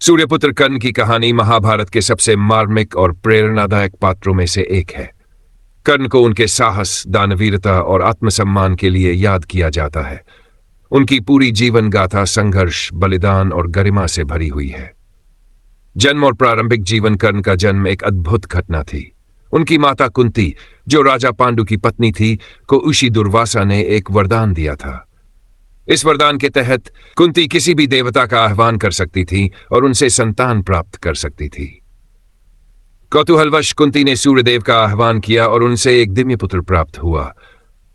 सूर्यपुत्र कर्ण की कहानी महाभारत के सबसे मार्मिक और प्रेरणादायक पात्रों में से एक है। कर्ण को उनके साहस, दानवीरता और आत्मसम्मान के लिए याद किया जाता है। उनकी पूरी जीवन गाथा संघर्ष, बलिदान और गरिमा से भरी हुई है। जन्म और प्रारंभिक जीवन। कर्ण का जन्म एक अद्भुत घटना थी। उनकी माता कुंती, जो राजा पांडु की पत्नी थी, को ऋषि दुर्वासा ने एक वरदान दिया था। इस वरदान के तहत कुंती किसी भी देवता का आह्वान कर सकती थी और उनसे संतान प्राप्त कर सकती थी। कौतूहलवश कुंती ने सूर्यदेव का आह्वान किया और उनसे एक दिव्य पुत्र प्राप्त हुआ।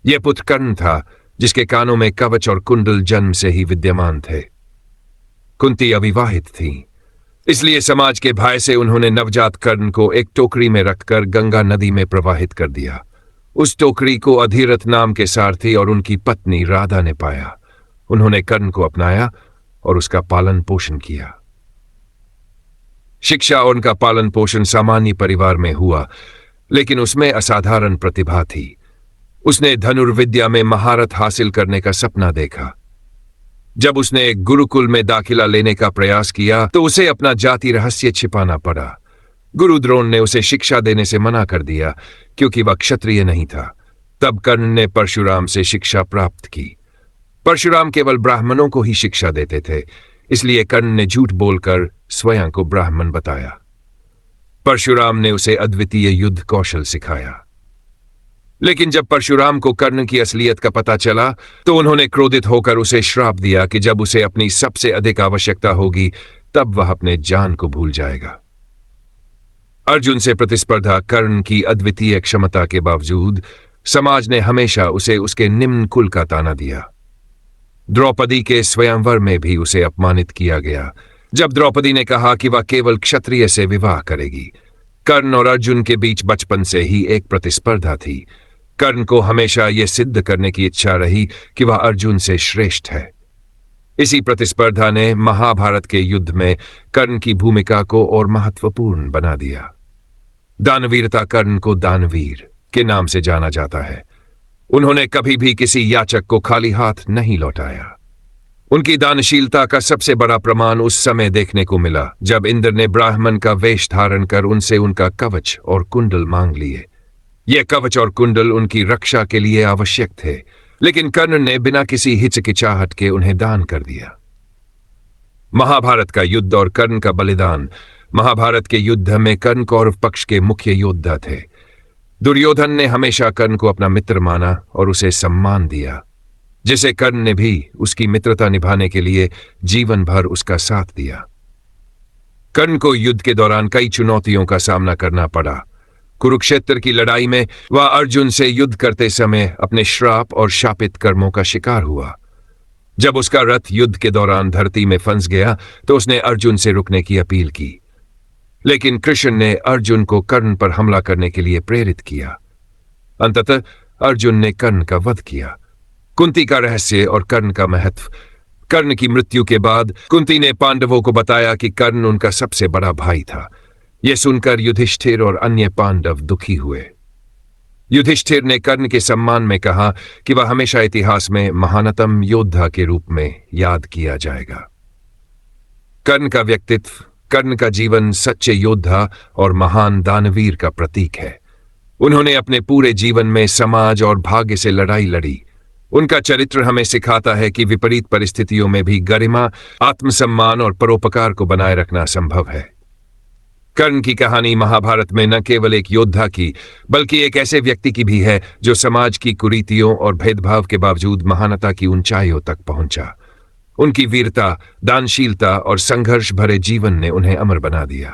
यह पुत्र कर्ण था, जिसके कानों में कवच और कुंडल जन्म से ही विद्यमान थे। कुंती अविवाहित थी, इसलिए समाज के भय से उन्होंने नवजात कर्ण को एक टोकरी में रखकर गंगा नदी में प्रवाहित कर दिया। उस टोकरी को अधिरथ नाम के सारथी और उनकी पत्नी राधा ने पाया। उन्होंने कर्ण को अपनाया और उसका पालन पोषण किया। शिक्षा और उनका पालन पोषण सामान्य परिवार में हुआ, लेकिन उसमें असाधारण प्रतिभा थी। उसने धनुर्विद्या में महारत हासिल करने का सपना देखा। जब उसने एक गुरुकुल में दाखिला लेने का प्रयास किया तो उसे अपना जाति रहस्य छिपाना पड़ा। गुरु द्रोण ने उसे शिक्षा देने से मना कर दिया, क्योंकि वह क्षत्रिय नहीं था। तब कर्ण ने परशुराम से शिक्षा प्राप्त की। परशुराम केवल ब्राह्मणों को ही शिक्षा देते थे, इसलिए कर्ण ने झूठ बोलकर स्वयं को ब्राह्मण बताया। परशुराम ने उसे अद्वितीय युद्ध कौशल सिखाया। लेकिन जब परशुराम को कर्ण की असलियत का पता चला तो उन्होंने क्रोधित होकर उसे श्राप दिया कि जब उसे अपनी सबसे अधिक आवश्यकता होगी तब वह अपने जान को भूल जाएगा। अर्जुन से प्रतिस्पर्धा। कर्ण की अद्वितीय क्षमता के बावजूद समाज ने हमेशा उसे उसके निम्न कुल का ताना दिया। द्रौपदी के स्वयंवर में भी उसे अपमानित किया गया, जब द्रौपदी ने कहा कि वह केवल क्षत्रिय से विवाह करेगी। कर्ण और अर्जुन के बीच बचपन से ही एक प्रतिस्पर्धा थी। कर्ण को हमेशा यह सिद्ध करने की इच्छा रही कि वह अर्जुन से श्रेष्ठ है। इसी प्रतिस्पर्धा ने महाभारत के युद्ध में कर्ण की भूमिका को और महत्वपूर्ण बना दिया। दानवीरता। कर्ण को दानवीर के नाम से जाना जाता है। उन्होंने कभी भी किसी याचक को खाली हाथ नहीं लौटाया। उनकी दानशीलता का सबसे बड़ा प्रमाण उस समय देखने को मिला जब इंद्र ने ब्राह्मण का वेश धारण कर उनसे उनका कवच और कुंडल मांग लिए। ये कवच और कुंडल उनकी रक्षा के लिए आवश्यक थे, लेकिन कर्ण ने बिना किसी हिचकिचाहट के उन्हें दान कर दिया। महाभारत का युद्ध और कर्ण का बलिदान। महाभारत के युद्ध में कर्ण कौरव पक्ष के मुख्य योद्धा थे। दुर्योधन ने हमेशा कर्ण को अपना मित्र माना और उसे सम्मान दिया, जिसे कर्ण ने भी उसकी मित्रता निभाने के लिए जीवन भर उसका साथ दिया। कर्ण को युद्ध के दौरान कई चुनौतियों का सामना करना पड़ा। कुरुक्षेत्र की लड़ाई में वह अर्जुन से युद्ध करते समय अपने श्राप और शापित कर्मों का शिकार हुआ। जब उसका रथ युद्ध के दौरान धरती में फंस गया तो उसने अर्जुन से रुकने की अपील की, लेकिन कृष्ण ने अर्जुन को कर्ण पर हमला करने के लिए प्रेरित किया। अंततः अर्जुन ने कर्ण का वध किया। कुंती का रहस्य और कर्ण का महत्व। कर्ण की मृत्यु के बाद कुंती ने पांडवों को बताया कि कर्ण उनका सबसे बड़ा भाई था। यह सुनकर युधिष्ठिर और अन्य पांडव दुखी हुए। युधिष्ठिर ने कर्ण के सम्मान में कहा कि वह हमेशा इतिहास में महानतम योद्धा के रूप में याद किया जाएगा। कर्ण का व्यक्तित्व। कर्ण का जीवन सच्चे योद्धा और महान दानवीर का प्रतीक है। उन्होंने अपने पूरे जीवन में समाज और भाग्य से लड़ाई लड़ी। उनका चरित्र हमें सिखाता है कि विपरीत परिस्थितियों में भी गरिमा, आत्मसम्मान और परोपकार को बनाए रखना संभव है। कर्ण की कहानी महाभारत में न केवल एक योद्धा की, बल्कि एक ऐसे व्यक्ति की भी है जो समाज की कुरीतियों और भेदभाव के बावजूद महानता की ऊंचाइयों तक पहुंचा। उनकी वीरता, दानशीलता और संघर्ष भरे जीवन ने उन्हें अमर बना दिया।